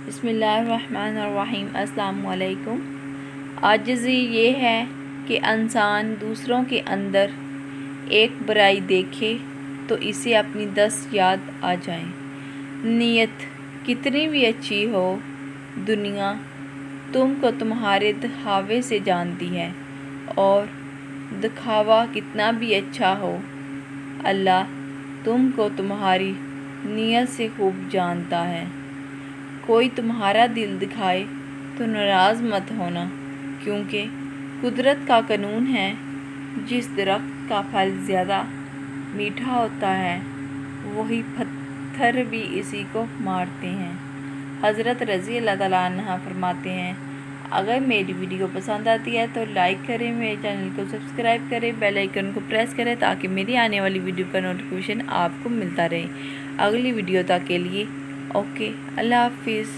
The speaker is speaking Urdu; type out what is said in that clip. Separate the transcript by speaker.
Speaker 1: بسم اللہ الرحمن الرحیم۔ السلام علیکم۔ عاجزی یہ ہے کہ انسان دوسروں کے اندر ایک برائی دیکھے تو اسے اپنی 10 یاد آ جائیں۔ نیت کتنی بھی اچھی ہو، دنیا تم کو تمہارے دکھاوے سے جانتی ہے، اور دکھاوا کتنا بھی اچھا ہو، اللہ تم کو تمہاری نیت سے خوب جانتا ہے۔ کوئی تمہارا دل دکھائے تو ناراض مت ہونا، کیونکہ قدرت کا قانون ہے، جس درخت کا پھل زیادہ میٹھا ہوتا ہے وہی پتھر بھی اسی کو مارتے ہیں۔ حضرت رضی اللہ تعالیٰ عنہ فرماتے ہیں، اگر میری ویڈیو پسند آتی ہے تو لائک کریں، میرے چینل کو سبسکرائب کریں، بیل آئیکن کو پریس کریں تاکہ میری آنے والی ویڈیو کا نوٹیفیکیشن آپ کو ملتا رہے۔ اگلی ویڈیو تک کے لیے اوکے، اللہ حافظ۔